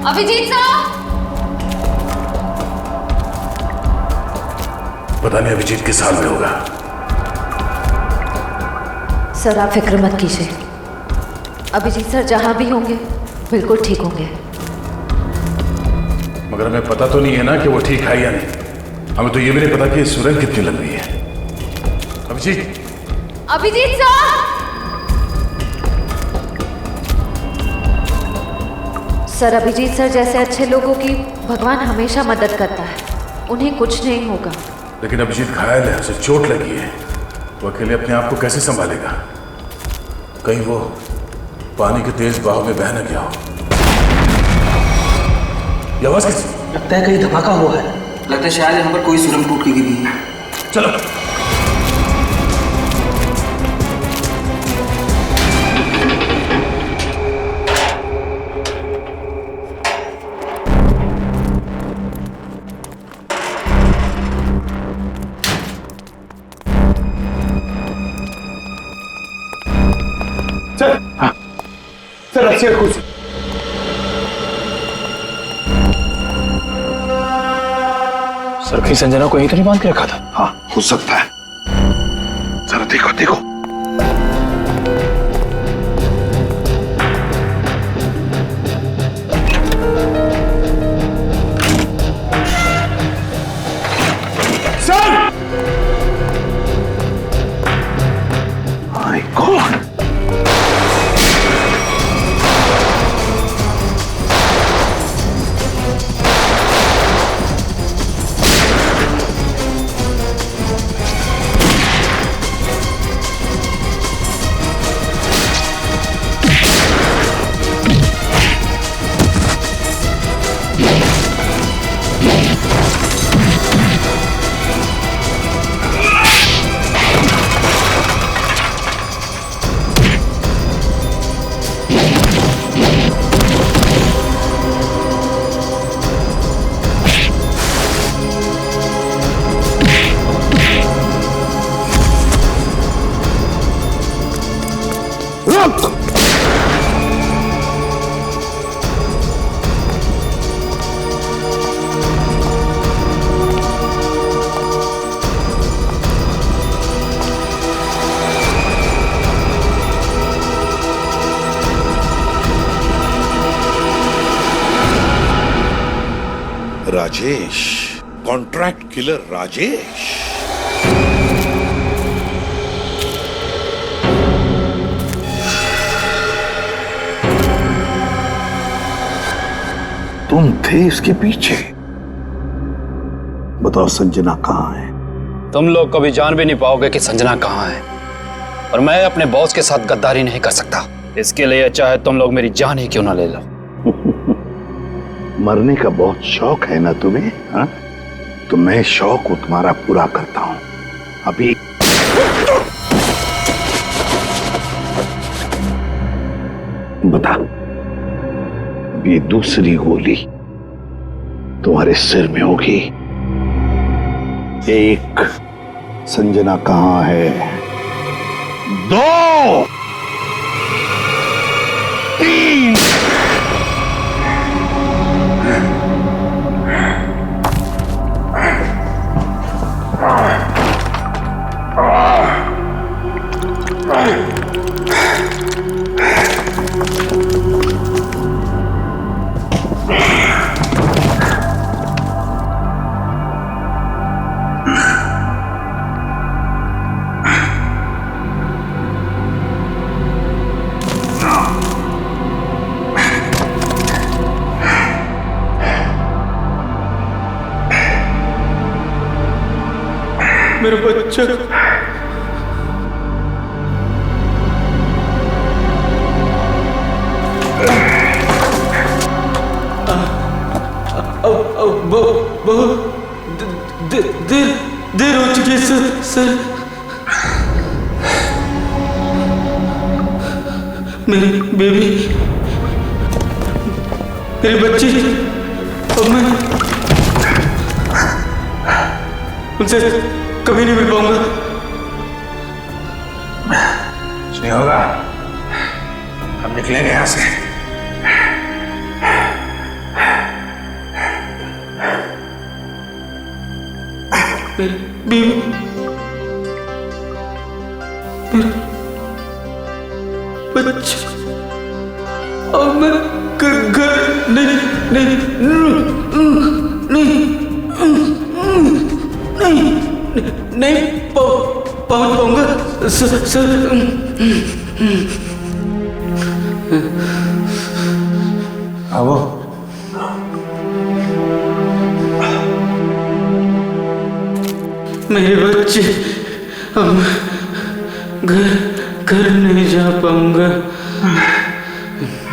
अभिजीत साहब! पता नहीं अभिजीत किस हाल में होगा। सर आप फिक्र मत कीजिए, अभिजीत सर जहां भी होंगे बिल्कुल ठीक होंगे। मगर हमें पता तो नहीं है ना कि वो ठीक है या नहीं। हमें तो ये भी नहीं पता कि सुरंग कितनी लंबी है। अभिजीत! अभिजीत साहब! सर अभिजीत सर जैसे अच्छे लोगों की भगवान हमेशा मदद करता है, उन्हें कुछ नहीं होगा। लेकिन अभिजीत घायल है, उसे चोट लगी है। वो अकेले अपने आप को कैसे संभालेगा? कहीं वो पानी के तेज बहाव में बह न गया हो। ये आवाज किसकी? लगता है कहीं धमाका हुआ है। लगता है शायद यहाँ पर कोई सुरंग टूट के गिरी है। चलो। सर, हाँ सर, रस्सी और कुर्सी। सर कहीं संजना को यहीं तो नहीं बांध के रखा था? हाँ हो सकता है। जरा देखो देखो। Sir! My God! Rajesh, contract killer Rajesh. तुम थे इसके पीछे। बताओ संजना कहाँ है? तुम लोग कभी जान भी नहीं पाओगे कि संजना कहाँ है, और मैं अपने बॉस के साथ गद्दारी नहीं कर सकता। इसके लिए चाहे तुम लोग मेरी जान ही क्यों ना ले लो। मरने का बहुत शौक है ना तुम्हें? हाँ? तो मैं शौक तुम्हारा पूरा करता हूं। अभी बता, ये दूसरी गोली तुम्हारे सिर में होगी। एक, संजना कहां है? दो, तीन। मेरा बच्चा। बहुत देर हो चुकी है सर। मेरी बेबी, मेरी बच्ची, अब मैं उनसे कभी नहीं मिल पाऊंगा। कुछ नहीं होगा, हम निकलेंगे यहां से। मेरी बीवी, मेरा बच्चा, और मैं घर नहीं पहुंच पाऊंगा सर। आओ। मेरे बच्चे, अब घर नहीं जा पाऊंगा।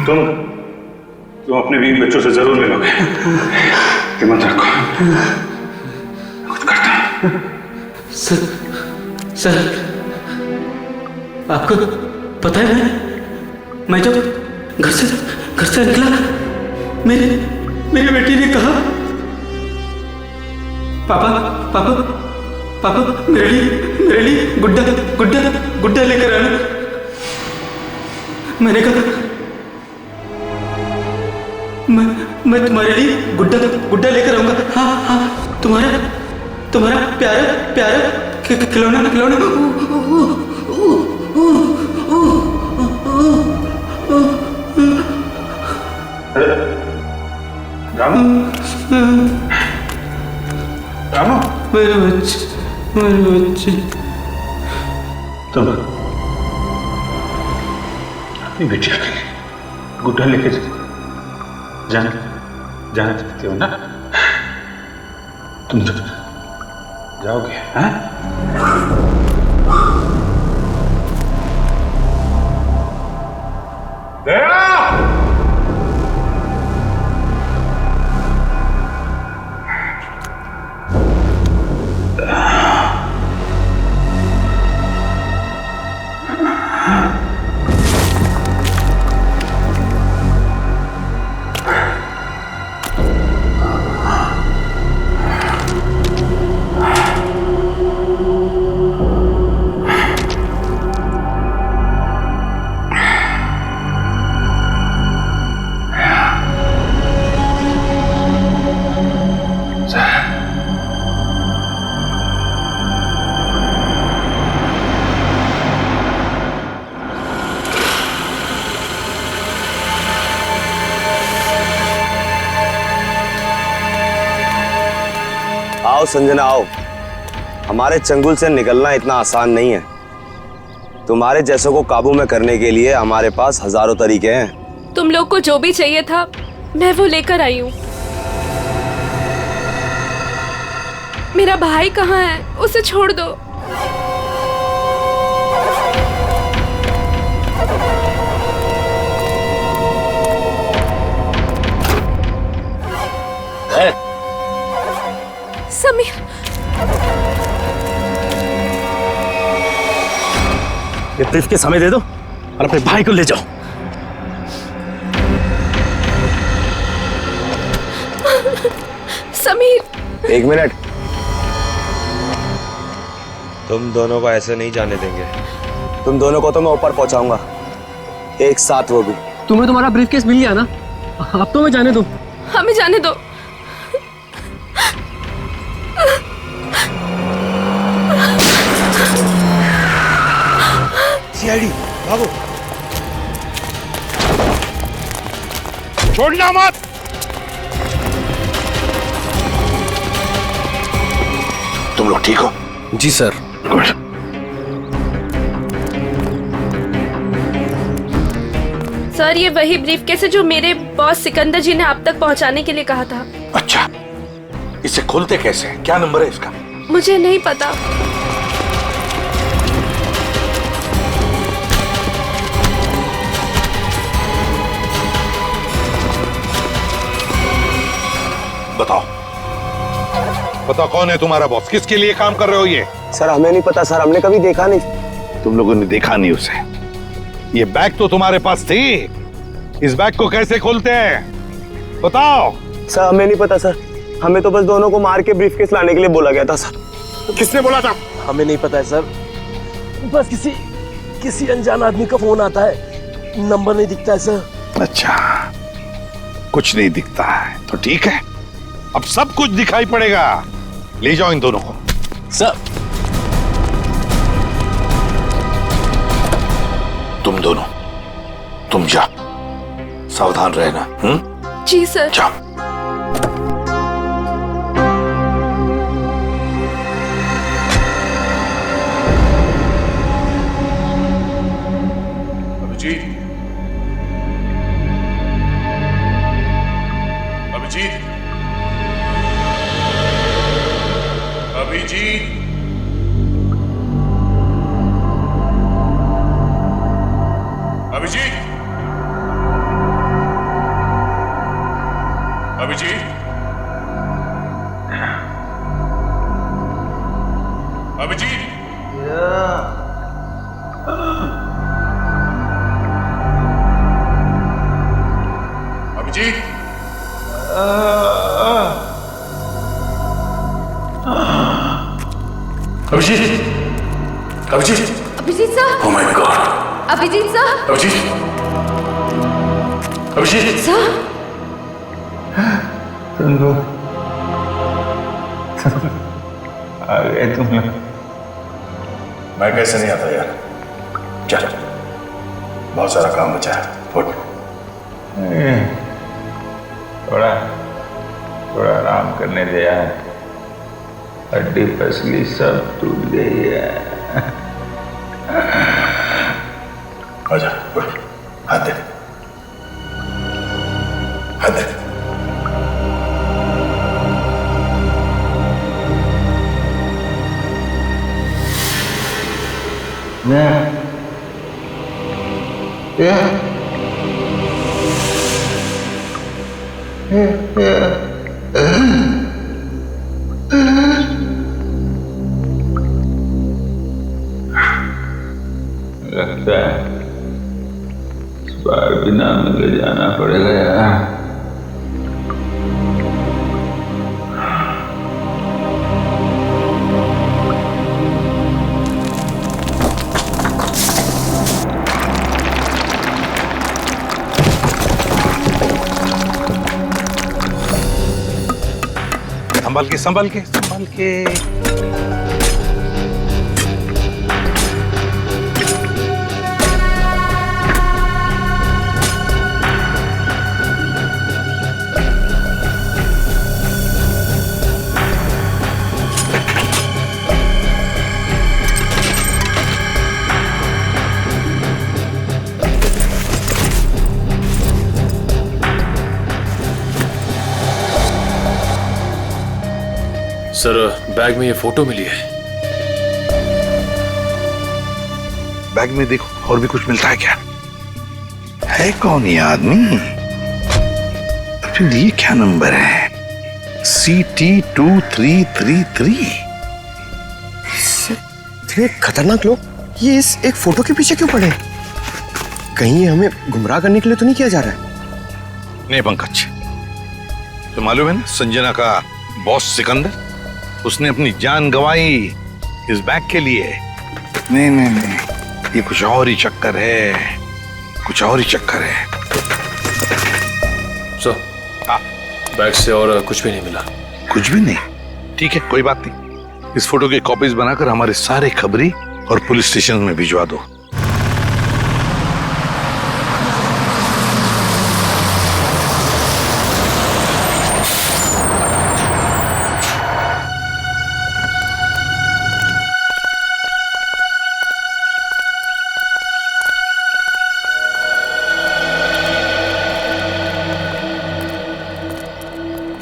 तुम अपने बीवी बच्चों से जरूर मिलोगे, हिम्मत रखो, कुछ करता हूं। सर, आपको पता है मैं जब घर से निकला, मेरी बेटी ने कहा, पापा मेरे लिए गुड्डा लेकर आना। मैंने कहा मैं तुम्हारे लिए गुड्डा लेकर आऊंगा। हाँ, तुम्हारा प्यारा खिलौना। रामू, मेरे बच्चे, तुम अपनी बिटिया के लिए गुड्डा लेके जाना चाहते हो ना? तुम जाओगे? हाँ? आओ संजना आओ, हमारे चंगुल से निकलना इतना आसान नहीं है। तुम्हारे जैसों को काबू में करने के लिए हमारे पास हजारों तरीके हैं। तुम लोग को जो भी चाहिए था मैं वो लेकर आई हूँ। मेरा भाई कहाँ है? उसे छोड़ दो। समीर, ये ब्रीफ के समय दे दो और अपने भाई को ले जाओ। समीर, एक मिनट, तुम दोनों को ऐसे नहीं जाने देंगे। तुम दोनों को तो मैं ऊपर पहुंचाऊंगा, एक साथ वो भी। तुम्हें तुम्हारा ब्रीफकेस मिल गया ना, अब तो मैं जाने दो। हमें जाने दो। सीआईडी भागो, छोड़ना मत। तुम लोग ठीक हो? जी सर। गुड। सर, ये वही ब्रीफकेस है जो मेरे बॉस सिकंदर जी ने आप तक पहुंचाने के लिए कहा था। अच्छा, इसे खोलते कैसे? क्या नंबर है इसका? मुझे नहीं पता। बताओ कौन है तुम्हारा बॉस? किसके लिए काम कर रहे हो ये? सर हमें नहीं पता सर, हमने कभी देखा नहीं। तुम लोगों ने देखा नहीं उसे? ये बैग तो तुम्हारे पास थी, इस बैग को कैसे खोलते हैं बताओं? सर हमें नहीं पता सर, हमें तो बस दोनों को मार के ब्रीफकेस लाने के लिए बोला गया था सर। किसने बोला था? हमें नहीं पता है सर, बस किसी अनजान आदमी का फोन आता है, नंबर नहीं दिखता है सर। अच्छा, कुछ नहीं दिखता है तो ठीक है, अब सब कुछ दिखाई पड़ेगा। ले जाओ इन दोनों को। सर तुम दोनों, तुम जा, सावधान रहना। जी सर। जाओ। Abhijeet, Abhijeet, Abhijeet, Abhijeet, Abhijeet, Abhijeet, Abhijeet, Abhijeet, Abhijeet, Abhijeet sir, oh my God, Abhijeet sir, Abhijeet, Abhijeet, sir, आ गए तुम लोग। मैं कैसे नहीं आता यार। चल, बहुत सारा काम बचा है। उठ। थोड़ा थोड़ा आराम करने दे यार, हड्डी पसली सब टूट गई है। आजा, उठ, हाथ दे, हाथ दे। लगता है इस बार बिना मिले जाना पड़ेगा यार। संभल के संभल के संभल के। सर, बैग में ये फोटो मिली है। बैग में देखो और भी कुछ मिलता है क्या? है कौन ये आदमी? फिर ये क्या नंबर है? CT2333। इतने खतरनाक लोग ये इस एक फोटो के पीछे क्यों पड़े? कहीं हमें गुमराह करने के लिए तो नहीं किया जा रहा है? नहीं पंकज, तो मालूम है ना संजना का बॉस सिकंदर, उसने अपनी जान गंवाई इस बैग के लिए। नहीं नहीं नहीं, ये कुछ और ही चक्कर है, कुछ और ही चक्कर है। सर, बैग से और कुछ भी नहीं मिला। कुछ भी नहीं? ठीक है, कोई बात नहीं। इस फोटो की कॉपीज बनाकर हमारे सारे खबरी और पुलिस स्टेशन में भिजवा दो।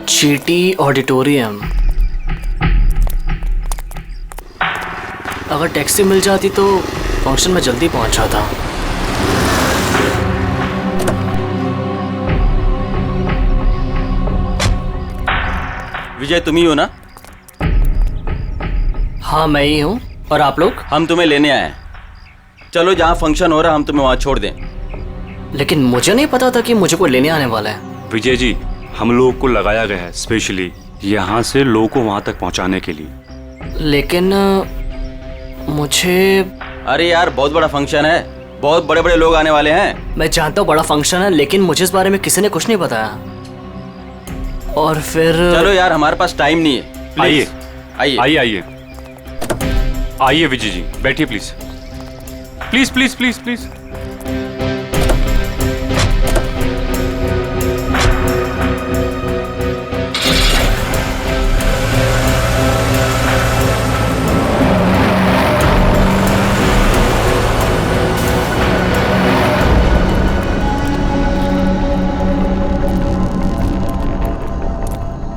चीटी ऑडिटोरियम। अगर टैक्सी मिल जाती तो फंक्शन में जल्दी पहुंच जाता। विजय, तुम ही हो ना? हाँ, मैं ही हूँ। और आप लोग? हम तुम्हें लेने आए हैं। चलो, जहाँ फंक्शन हो रहा हम तुम्हें वहाँ छोड़ दें। लेकिन मुझे नहीं पता था कि मुझे कोई लेने आने वाला है। विजय जी, हम लोगों को लगाया गया है स्पेशली यहाँ से लोगों को वहाँ तक पहुँचाने के लिए। लेकिन मुझे... अरे यार, बहुत बड़ा फंक्शन है, बहुत बड़े बड़े लोग आने वाले हैं। मैं जानता हूँ बड़ा फंक्शन है, लेकिन मुझे इस बारे में किसी ने कुछ नहीं बताया। और फिर... चलो यार, हमारे पास टाइम नहीं है। आइए आइए आइए आइए। आइए विजय जी, बैठिए please please please please please.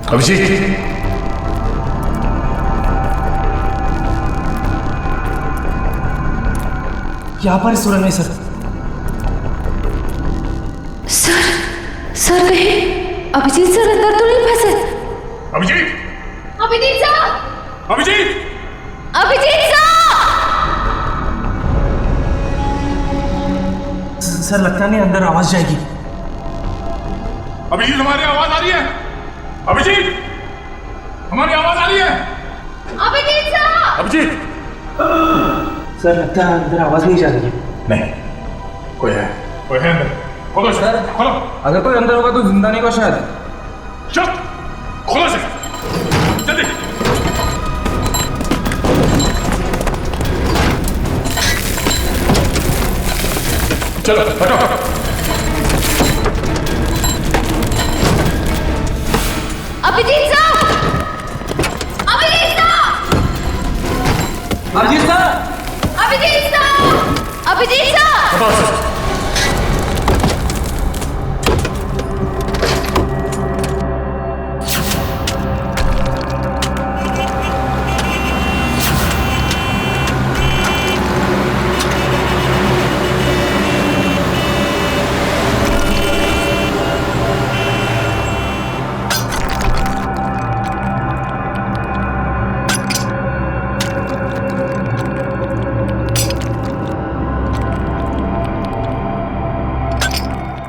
Abhijeet, यहाँ पर सुरंग है सर। सर कहीं अभिजीत सर अंदर तो नहीं फंसे? अभिजीत, अभिजीत सर, अभिजीत, अभिजीत सर लगता नहीं अंदर आवाज जाएगी। अभिजीत हमारी आवाज आ रही है? अभिजीत, हमारी आवाज आ रही है? अभिजीत सर, अभिजीत। सर लगता है अंदर आवाज नहीं जा रही है। नहीं, कोई है अंदर। खोलो सर, खोलो। अगर कोई अंदर होगा तो जिंदा नहीं को शायद। चल, खोलो सर, जल्दी। चलो हटो। Abhijeet sir, Abhijeet sir, Abhijeet sir, Abhijeet sir, Abhijeet sir.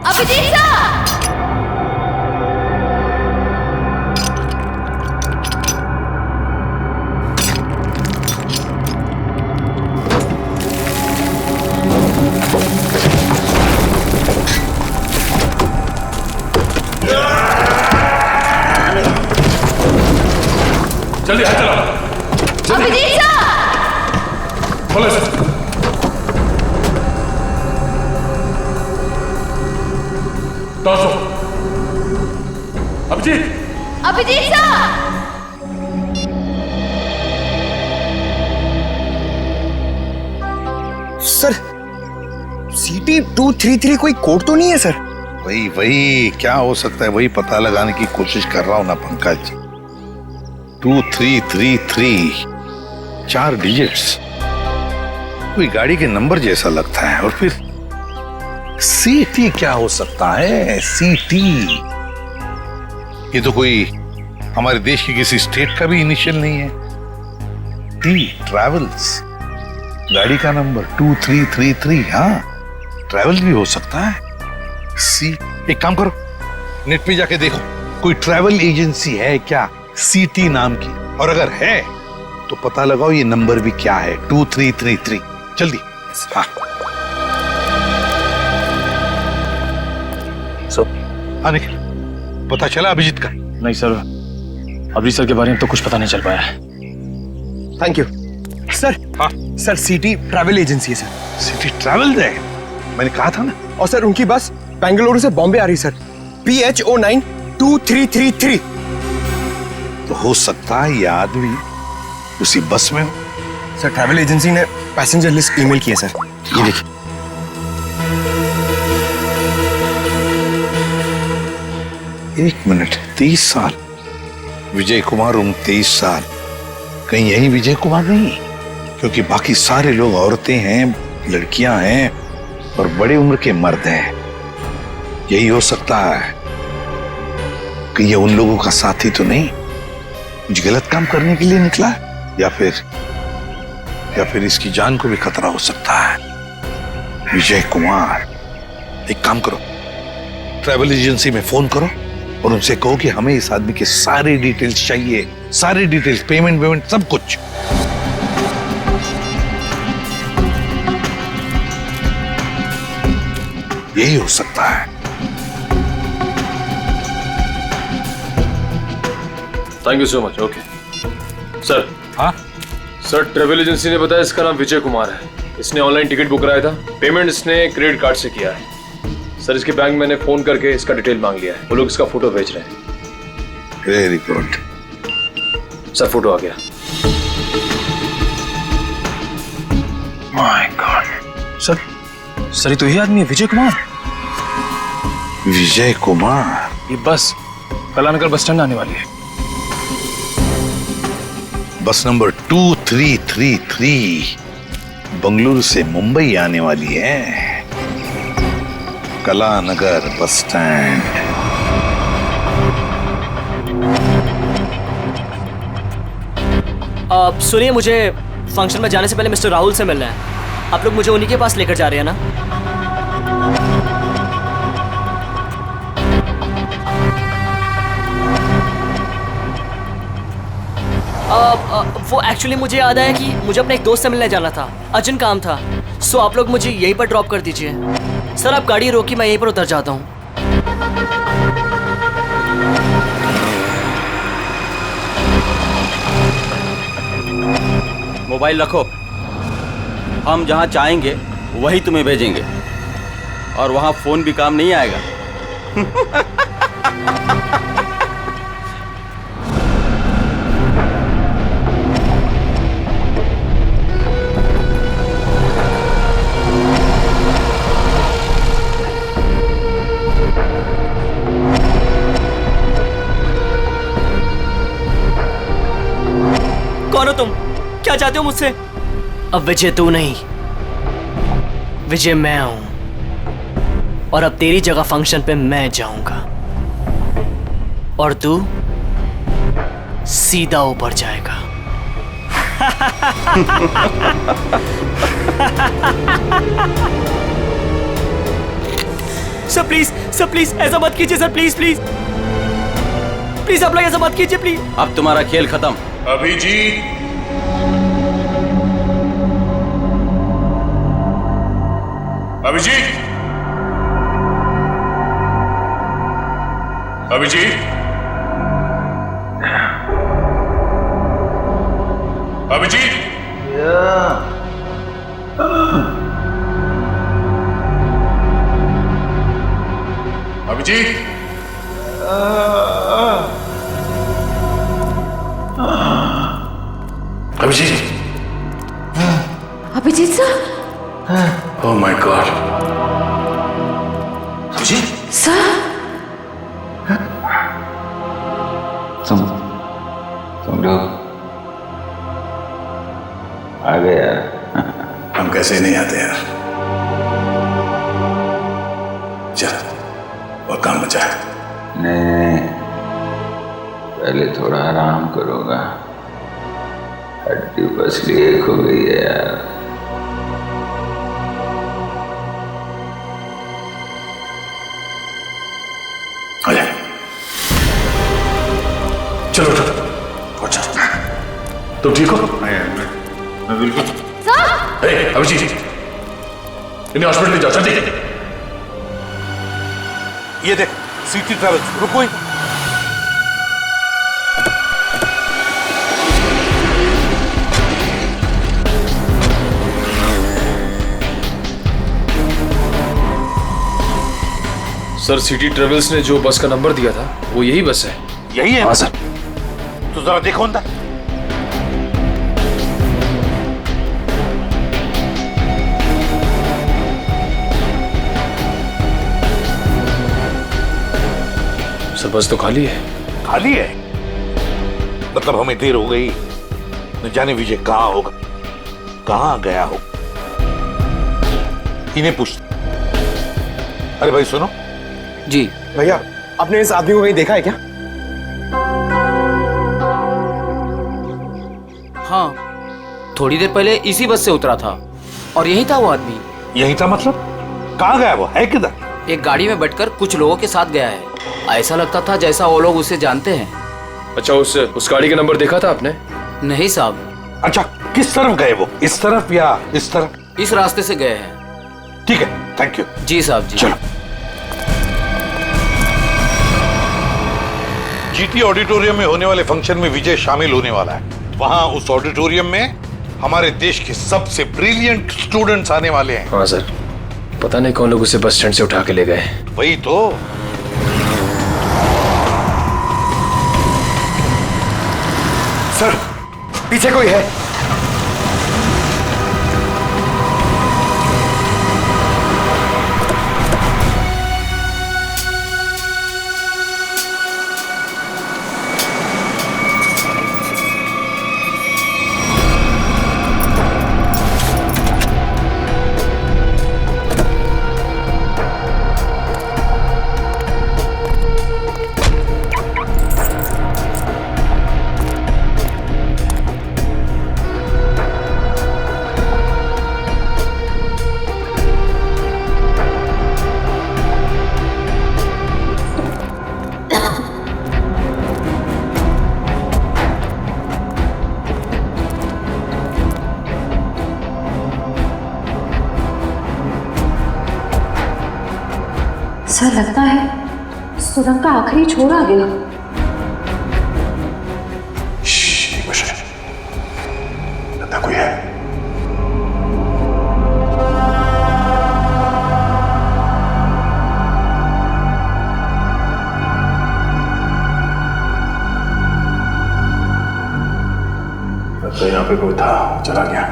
Abhijeet sir, जल्दी हाथ चलाओ। अभिजीत सर, खोलो सर। दो Abhijeet, Abhijeet sir, sir CT 233 कोई कोड तो नहीं है सर? वही क्या हो सकता है, वही पता लगाने की कोशिश कर रहा हूं ना पंकज। 2333, 4 डिजिट्स, कोई गाड़ी के नंबर जैसा लगता है। और फिर CT क्या हो सकता है? CT, ये तो कोई हमारे देश की किसी स्टेट का भी इनिशियल नहीं है। T ट्रैवल्स, गाड़ी का नंबर 2333। हाँ, ट्रैवल भी हो सकता है। C, एक काम करो, नेट पे जाके देखो कोई ट्रैवल एजेंसी है क्या CT नाम की, और अगर है तो पता लगाओ ये नंबर भी क्या है, 2333। जल्दी। हाँ, निखिल, पता चला अभिजीत का? नहीं सर, अभिजीत सर के बारे में तो कुछ पता नहीं चल पाया है। Thank you sir. हाँ सर, CT ट्रैवल एजेंसी है सर। CT ट्रैवल है, मैंने कहा था ना। और सर उनकी बस बेंगलुरु से बॉम्बे आ रही सर, PH09 2333। तो हो सकता है ये आदमी उसी बस में हो। सर ट्रैवल एजेंसी ने पैसेंजर लिस्ट ईमेल की है सर, ये देखिए। एक मिनट, 30 साल, विजय कुमार उम्र 23 साल। कहीं यही विजय कुमार नहीं? क्योंकि बाकी सारे लोग औरतें हैं, लड़कियां हैं और बड़े उम्र के मर्द हैं। यही हो सकता है कि ये उन लोगों का साथी तो नहीं, कुछ गलत काम करने के लिए निकला, या फिर इसकी जान को भी खतरा हो सकता है। विजय कुमार, एक काम करो, ट्रैवल एजेंसी में फोन करो और उनसे कहो कि हमें इस आदमी के सारे डिटेल्स चाहिए, सारे डिटेल्स, पेमेंट सब कुछ। यही हो सकता है। Thank you so much. Okay sir. हाँ सर ट्रेवल एजेंसी ने बताया इसका नाम विजय कुमार है। इसने ऑनलाइन टिकट बुक कराया था। पेमेंट इसने क्रेडिट कार्ड से किया है। सर इसके बैंक मैंने फोन करके इसका डिटेल मांग लिया है। वो लोग इसका फोटो भेज रहे हैं। Very good. सर फोटो आ गया। My God. सर ये तो यही आदमी है, विजय कुमार। विजय कुमार? ये बस कलानगर बस स्टैंड आने वाली है। बस नंबर 2333 बंगलुरु से मुंबई आने वाली है। Kalanagar bus stand. सुनिए, मुझे फंक्शन में जाने से पहले मिस्टर राहुल से मिलना है। आप लोग मुझे उन्हीं के पास लेकर जा रहे हैं ना? वो एक्चुअली मुझे याद आया कि मुझे अपने एक दोस्त से मिलने जाना था, अर्जेंट काम था। सो आप लोग मुझे यहीं पर ड्रॉप कर दीजिए। सर आप गाड़ी रोकी, मैं यहीं पर उतर जाता हूँ। मोबाइल रखो। हम जहाँ चाहेंगे वही तुम्हें भेजेंगे, और वहाँ फोन भी काम नहीं आएगा। कौन हो तुम? क्या चाहते हो मुझसे? अब विजय तू नहीं, विजय मैं हूं, और अब तेरी जगह फंक्शन पे मैं जाऊंगा और तू सीधा ऊपर जाएगा। सर प्लीज ऐसा मत कीजिए सर, प्लीज प्लीज प्लीज आप लोग ऐसा मत कीजिए प्लीज। अब तुम्हारा खेल खत्म। Abhijeet, Abhijeet, Abhijeet, Abhijeet, Abhijeet, Abhijeet, Abhijeet sir. Oh my God. Abhijeet sir, तुम लोग आ गए यार। हम कैसे नहीं आते यार। चल और काम बचा है। नहीं, पहले थोड़ा आराम करोगा। हड्डी पसली एक हो गई है यार। आ जा। चलो उठो, उठ जाओ। तुम ठीक हो? मैं बिल्कुल। अभिजीत, इन्हें हॉस्पिटल ले जाओ जल्दी। ये देख, सिटी ट्रैवल्स। रुको। सर सिटी ट्रेवल्स ने जो बस का नंबर दिया था वो यही बस है। यही है? हाँ सर। तो जरा देखो अंदर। सर बस तो खाली है। खाली है? मतलब हमें देर हो गई। न जाने विजय कहाँ होगा, कहाँ गया हो। इन्हें पूछ। अरे भाई सुनो। जी भैया, आपने इस आदमी को कहीं देखा है क्या? हाँ, थोड़ी देर पहले इसी बस से उतरा था और यही था वो आदमी। यही था मतलब? कहाँ गया वो? है किधर? एक गाड़ी में बैठकर कुछ लोगों के साथ गया है। ऐसा लगता था जैसा वो लोग उसे जानते हैं। अच्छा, उस गाड़ी का नंबर देखा था आपने? नहीं साहब। अच्छा, किस तरफ गए वो? इस तरफ या इस तरफ? इस रास्ते से गए हैं। ठीक है, थैंक यू। जी साहब जी। चलो। जीटी ऑडिटोरियम में होने वाले फंक्शन में विजय शामिल होने वाला है। वहां उस ऑडिटोरियम में हमारे देश के सबसे ब्रिलियंट स्टूडेंट्स आने वाले हैं। हाँ सर, पता नहीं कौन लोग उसे बस स्टैंड से उठा के ले गए। वही तो। सर, पीछे कोई है। सर, लगता है सुरंग का आखिरी छोर आ गया। लगता कोई है। लगता है यहाँ पे कोई था, चला गया।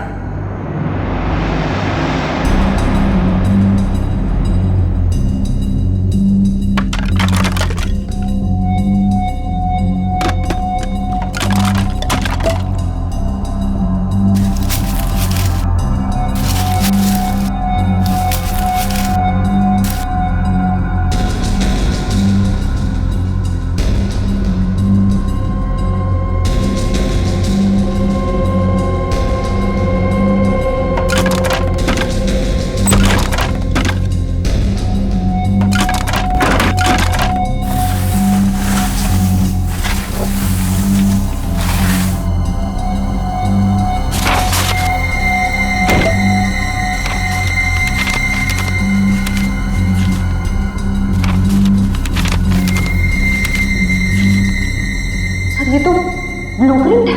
ये तो ब्लूप्रिंट है।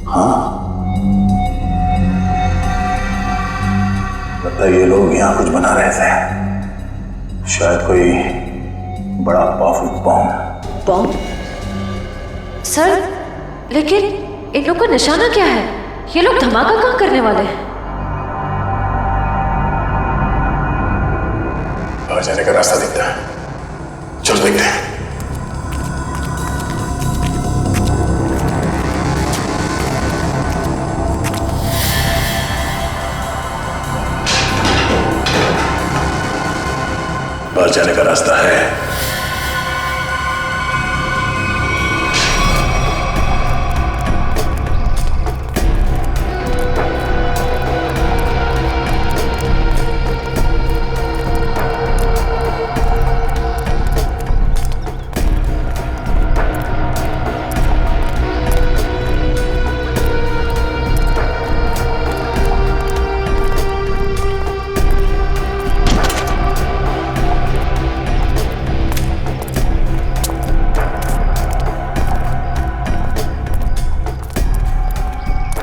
हाँ, लगता है ये लोग यहाँ कुछ बना रहे थे। शायद कोई बड़ा पावरफुल बॉम्ब। बॉम्ब? सर, लेकिन इन लोग का निशाना क्या है? ये लोग धमाका कहाँ करने वाले हैं? बाहर जाने का रास्ता दिखता है, चल देखते हैं। बाहर जाने का रास्ता है।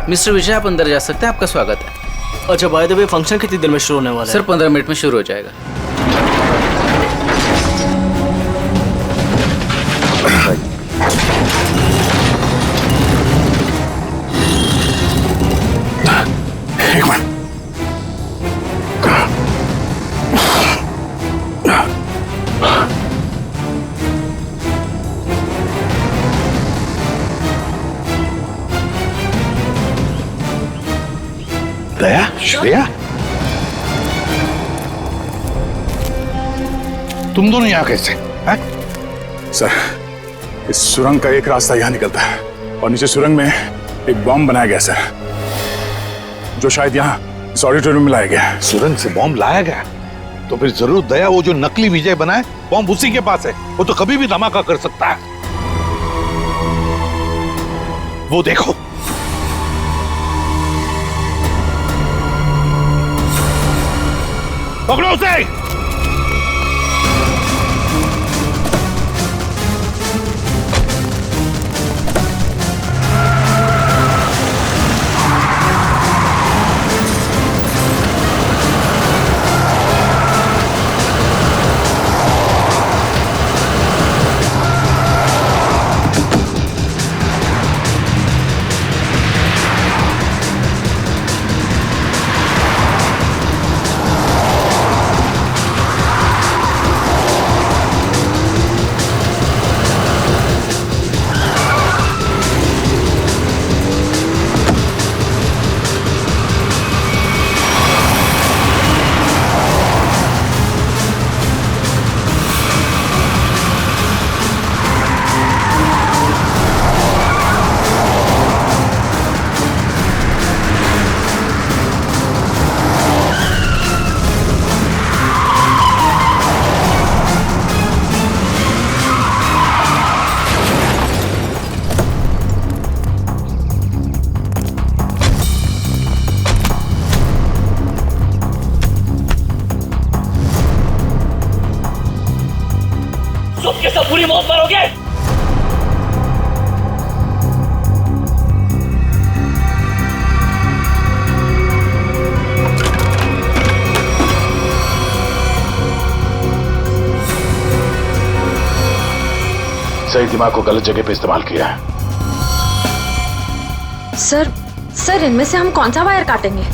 मिस्टर विजय, आप अंदर जा सकते हैं, आपका स्वागत है। अच्छा, बाय द वे, फंक्शन कितनी देर में शुरू होने वाला है? सर 15 मिनट में शुरू हो जाएगा। एक मिनट। दया, श्रेया, तुम दोनों यहाँ कैसे? सर, इस सुरंग का एक रास्ता यहाँ निकलता है और नीचे सुरंग में एक बॉम्ब बनाया गया सर, जो शायद यहाँ इस ऑडिटोरियम में लाया गया है। सुरंग से बॉम्ब लाया गया? तो फिर जरूर दया वो जो नकली विजय बना है, बॉम्ब उसी के पास है। वो तो कभी भी धमाका कर सकता है। वो देखो, पकड़ो उसे। सब के सब पूरी मौत मरोगे। सही दिमाग को गलत जगह पे इस्तेमाल किया है। सर इनमें से हम कौन सा वायर काटेंगे?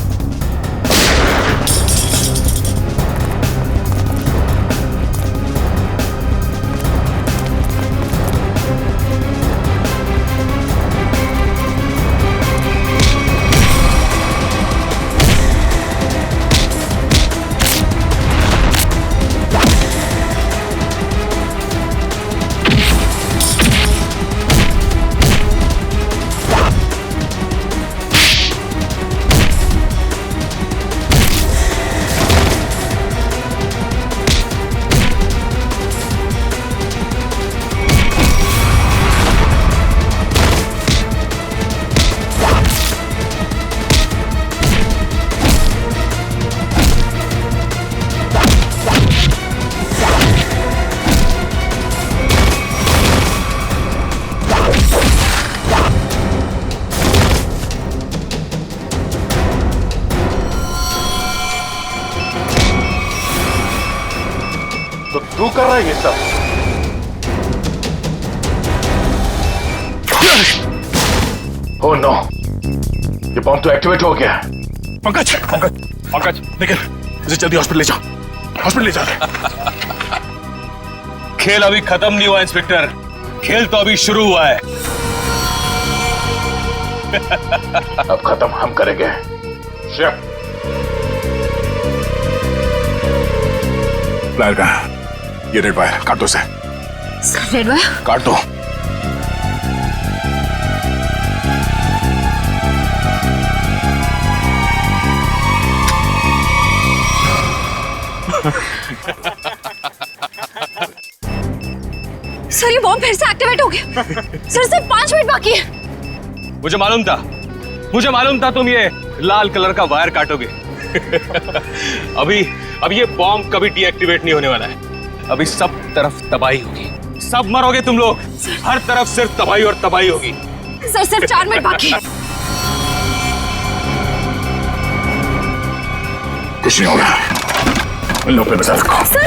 तू कर रहा है ये सब? ओह नो, ये बॉम्ब तो एक्टिवेट हो गया। पंकज पंकज पंकज निकल, इसे जल्दी हॉस्पिटल ले जाओ, हॉस्पिटल ले जाओ। खेल अभी खत्म नहीं हुआ इंस्पेक्टर, खेल तो अभी शुरू हुआ है। अब खत्म हम करेंगे। शिव प्लायर कहाँ? ये रेड वायर काट दो उसे। रेड वायर काट दो। सर ये बॉम्ब फिर से एक्टिवेट हो गया। सर सिर्फ 5 मिनट बाकी है। मुझे मालूम था तुम ये लाल कलर का वायर काटोगे। अभी ये बॉम्ब कभी डीएक्टिवेट नहीं होने वाला है। अभी सब तरफ तबाही होगी, सब मरोगे तुम लोग। हर तरफ सिर्फ तबाही और तबाही होगी। सर सिर्फ 4 मिनट बाकी है। कुछ नहीं हो रहा, इन लोगों पे नजर रखो। सर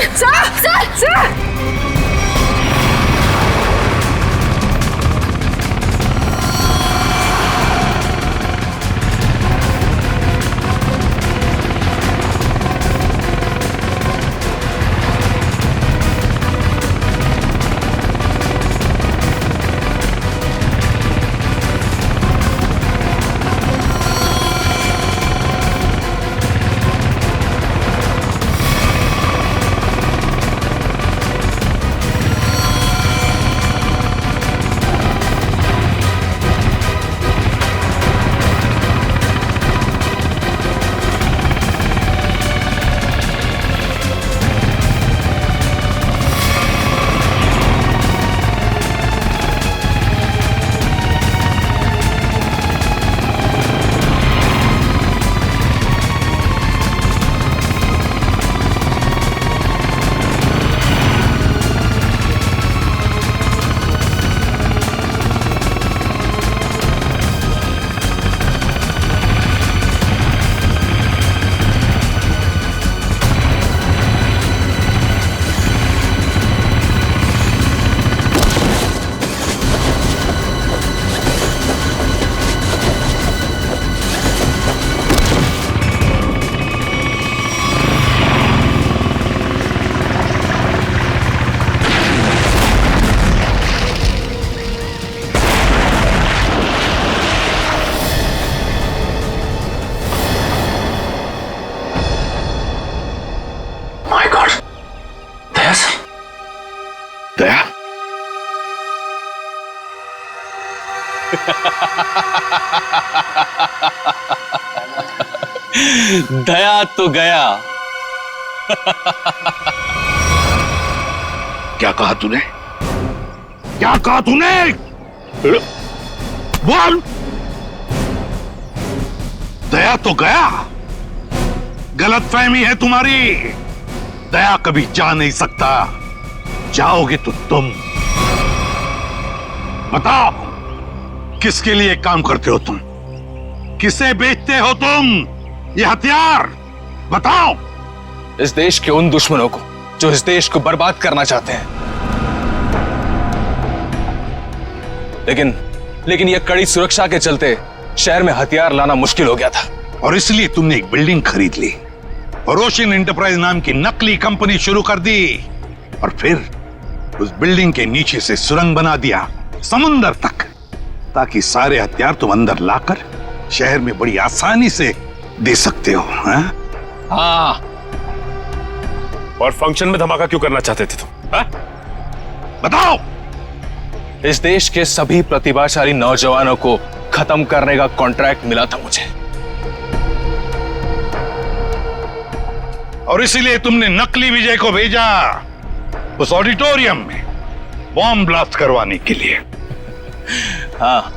दया दया तो गया। क्या कहा तूने? क्या कहा तूने? बोल। दया तो गया। गलतफहमी है तुम्हारी। दया कभी जा नहीं सकता। जाओगे तो तुम बताओ, किसके लिए काम करते हो तुम? किसे बेचते हो तुम ये हथियार? बताओ। इस देश के उन दुश्मनों को जो इस देश को बर्बाद करना चाहते हैं। लेकिन यह कड़ी सुरक्षा के चलते शहर में हथियार लाना मुश्किल हो गया था। और इसलिए तुमने एक बिल्डिंग खरीद ली और ओशियन एंटरप्राइज नाम की नकली कंपनी शुरू कर दी, और फिर उस बिल्डिंग के नीचे से सुरंग बना दिया समुंदर तक, ताकि सारे हथियार तुम अंदर लाकर शहर में बड़ी आसानी से दे सकते हो। हाँ। और फंक्शन में धमाका क्यों करना चाहते थे तुम? बताओ। इस देश के सभी प्रतिभाशाली नौजवानों को खत्म करने का कॉन्ट्रैक्ट मिला था मुझे, और इसीलिए तुमने नकली विजय को भेजा उस ऑडिटोरियम में बॉम्ब ब्लास्ट करवाने के लिए। हाँ,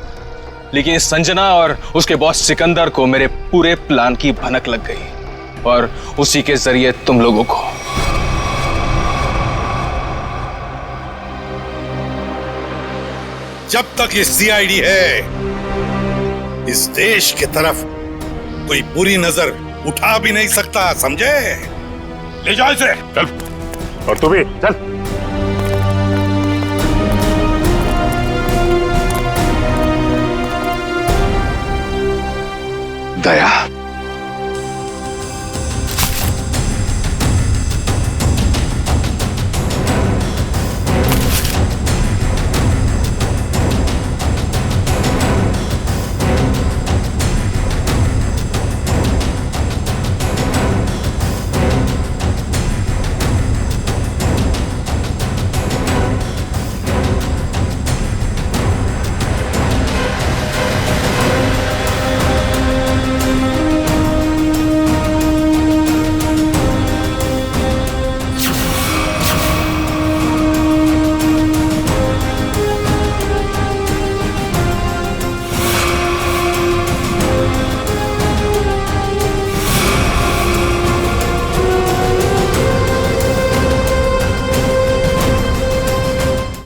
लेकिन इस संजना और उसके बॉस सिकंदर को मेरे पूरे प्लान की भनक लग गई, और उसी के जरिए तुम लोगों को। जब तक ये सीआईडी है, इस देश की तरफ कोई बुरी नजर उठा भी नहीं सकता, समझे? ले जाओ इसे। चल। और तू भी चल। दया,